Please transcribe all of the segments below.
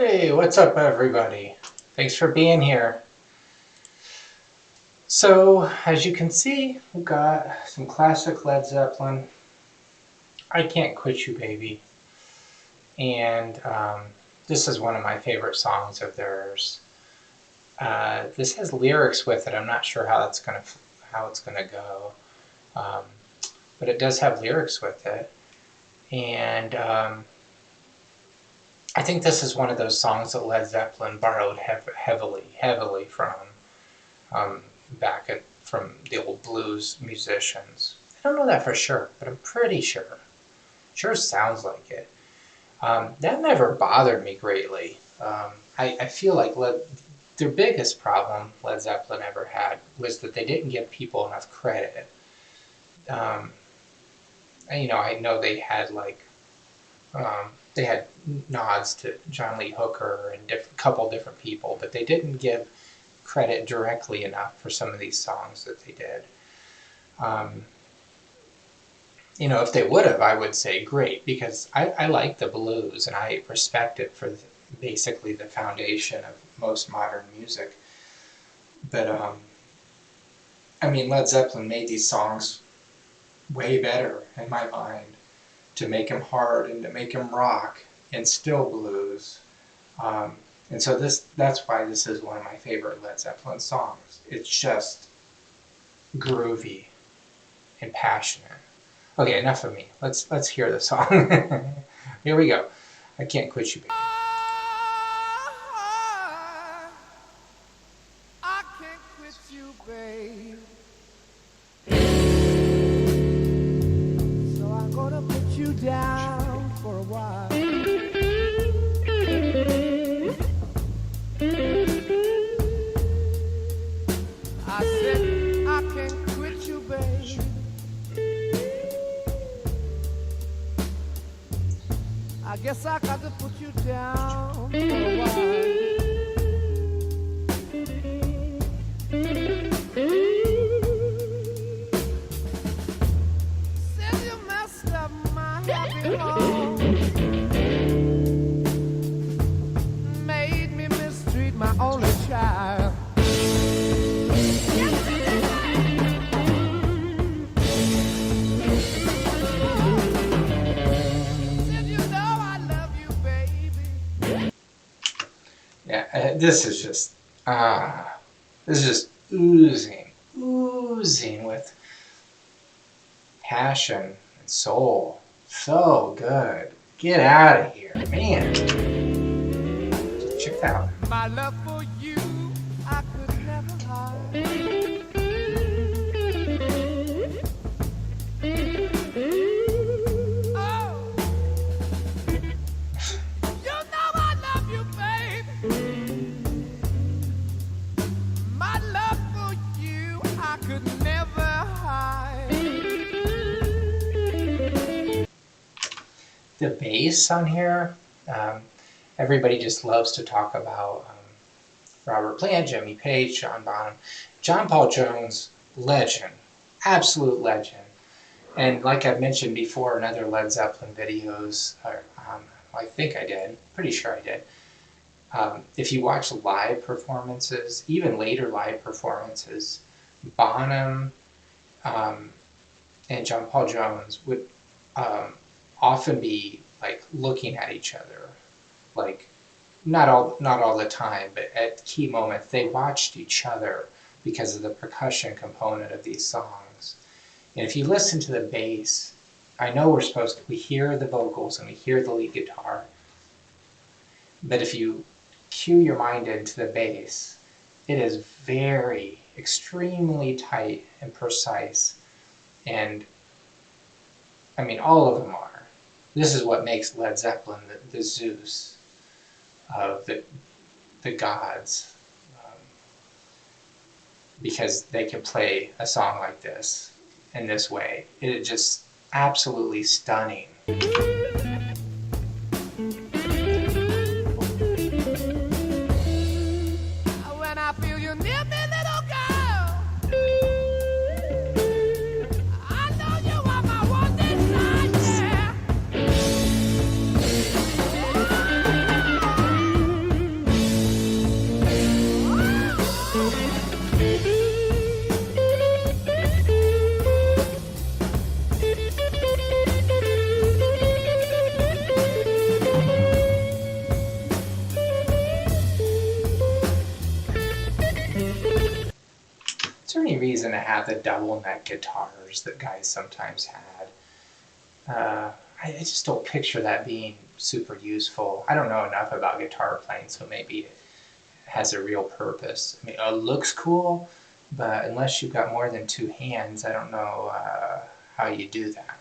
Hey, what's up, everybody? Thanks for being here. So, as you can see, we've got some classic Led Zeppelin. I Can't Quit You, Baby. And this is one of my favorite songs of theirs. This has lyrics with it. I'm not sure how it's gonna go, but it does have lyrics with it. And I think this is one of those songs that Led Zeppelin borrowed heavily from from the old blues musicians. I don't know that for sure, but I'm pretty sure. Sure sounds like it. That never bothered me greatly. I feel like their biggest problem Led Zeppelin ever had was that they didn't give people enough credit. And, I know they had they had nods to John Lee Hooker and a couple different people, but they didn't give credit directly enough for some of these songs that they did. If they would have, I would say great, because I like the blues and I respect it for basically the foundation of most modern music. But, Led Zeppelin made these songs way better in my mind, to make them hard and to make them rock and still blues. And so that's why this is one of my favorite Led Zeppelin songs. It's just groovy and passionate. Okay, enough of me. Let's hear the song. Here we go. I Can't Quit You, Baby. I can't quit you, babe. So I'm gonna put you down for a while. I said I can't quit you, babe. I guess I got to put you down for a while. Said you messed up my happy home, made me mistreat my only child. Yeah, this is just oozing with passion and soul. So good. Get out of here, man. Check that out. My love for you, I could never hide. The bass on here, everybody just loves to talk about Robert Plant, Jimmy Page, John Bonham. John Paul Jones, legend, absolute legend. And like I've mentioned before in other Led Zeppelin videos, I think I did, pretty sure I did. If you watch live performances, even later live performances, Bonham and John Paul Jones would often be like looking at each other, like not all the time, but at key moments they watched each other because of the percussion component of these songs. And if you listen to the bass, I know we hear the vocals and we hear the lead guitar, but if you cue your mind into the bass, it is very extremely tight and precise, and all of them are. This is what makes Led Zeppelin the Zeus of the gods, because they can play a song like this in this way. It is just absolutely stunning. When I feel you near me, little girl, I know you are my one desire. reason to have the double neck guitars that guys sometimes had. I just don't picture that being super useful. I don't know enough about guitar playing, so maybe it has a real purpose. I mean, it looks cool, but unless you've got more than two hands, I don't know how you do that.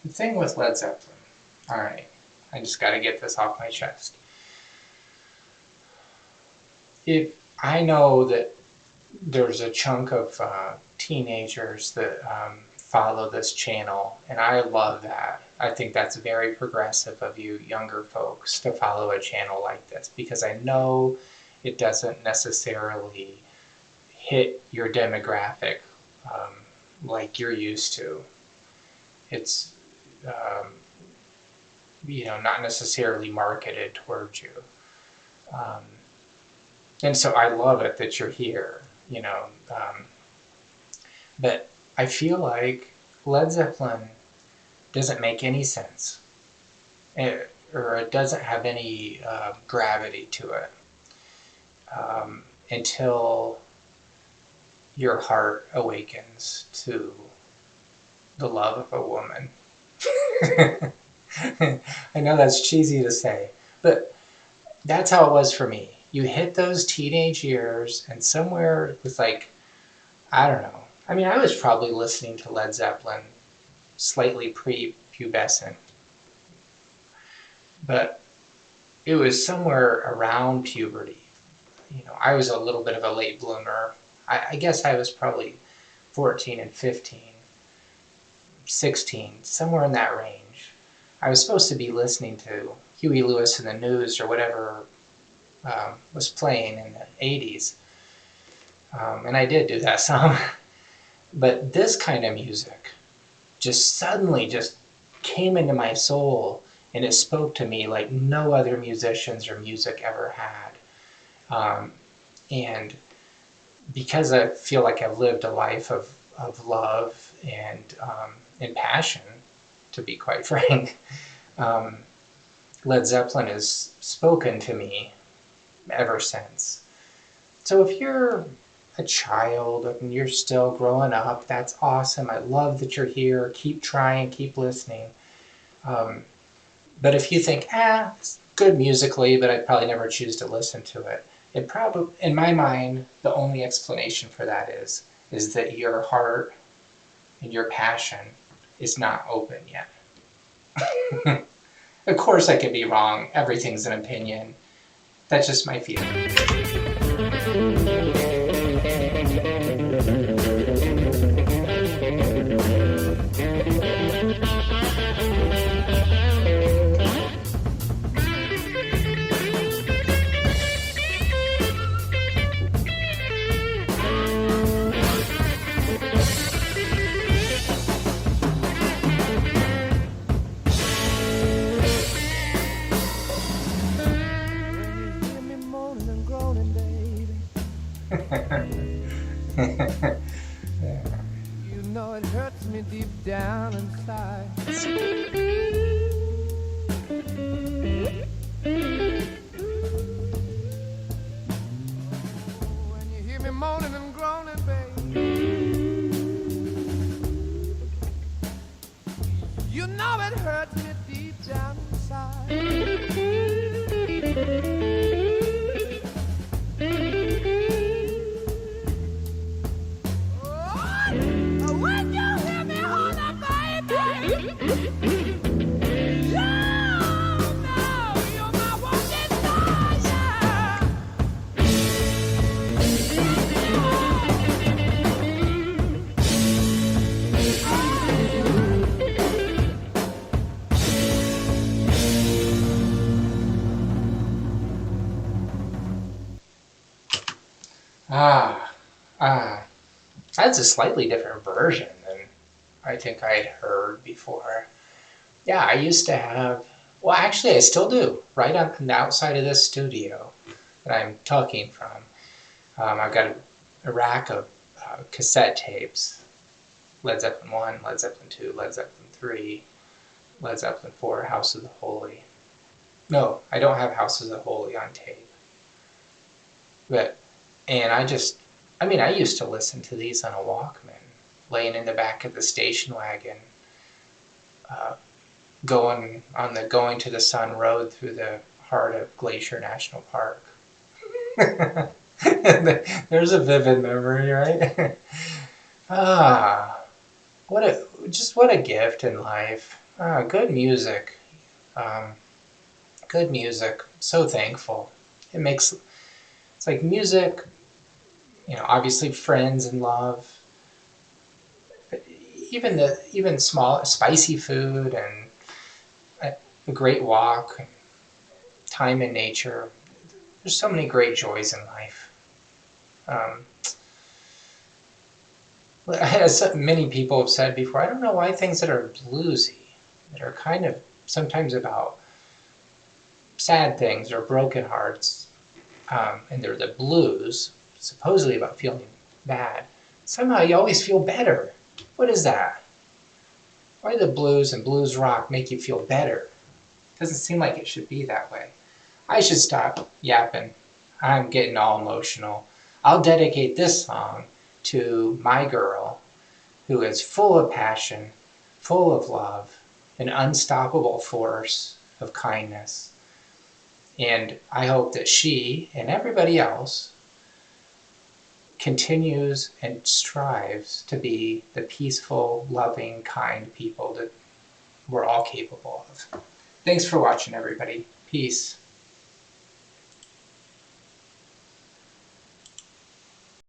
The thing with Led Zeppelin, alright, I just gotta get this off my chest. If I know that there's a chunk of teenagers that follow this channel, and I love that. I think that's very progressive of you younger folks to follow a channel like this, because I know it doesn't necessarily hit your demographic like you're used to. It's not necessarily marketed towards you. And so I love it that you're here, but I feel like Led Zeppelin doesn't make any sense, or it doesn't have any gravity to it until your heart awakens to the love of a woman. I know that's cheesy to say, but that's how it was for me. You hit those teenage years, and somewhere it was like, I don't know. I mean, I was probably listening to Led Zeppelin slightly pre-pubescent, but it was somewhere around puberty. I was a little bit of a late bloomer. I guess I was probably 14 and 15, 16, somewhere in that range. I was supposed to be listening to Huey Lewis and the News or whatever was playing in the 80s. And I did do that some. But this kind of music just suddenly just came into my soul, and it spoke to me like no other musicians or music ever had. And because I feel like I've lived a life of love and passion, to be quite frank, Led Zeppelin has spoken to me ever since. So if you're a child and you're still growing up, that's awesome. I love that you're here. Keep trying, keep listening. But if you think, it's good musically, but I'd probably never choose to listen to it, it probably, in my mind, the only explanation for that is that your heart and your passion is not open yet. Of course I could be wrong. Everything's an opinion. That's just my feeling. You know it hurts me deep down inside. When you hear me moaning and groaning, baby, you know it hurts me deep down inside. that's a slightly different version than I think I'd heard before. Yeah, I used to have, well, actually, I still do, right on the outside of this studio that I'm talking from. I've got a rack of cassette tapes, Led Zeppelin 1, Led Zeppelin 2, Led Zeppelin 3, Led Zeppelin 4, House of the Holy. No, I don't have House of the Holy on tape. But, and I used to listen to these on a Walkman, laying in the back of the station wagon, going on the Going to the Sun Road through the heart of Glacier National Park. There's a vivid memory, right? What a gift in life. Good music. Um, Good music. So thankful. It's like music, obviously friends and love, but even small spicy food and a great walk, time in nature. There's so many great joys in life. Um, as many people have said before, I don't know why things that are bluesy, that are kind of sometimes about sad things or broken hearts, and they're the blues, supposedly about feeling bad, somehow you always feel better. What is that? Why do the blues and blues rock make you feel better? It doesn't seem like it should be that way. I should stop yapping. I'm getting all emotional. I'll dedicate this song to my girl, who is full of passion, full of love, an unstoppable force of kindness. And I hope that she and everybody else continues and strives to be the peaceful, loving, kind people that we're all capable of. Thanks for watching, everybody. Peace.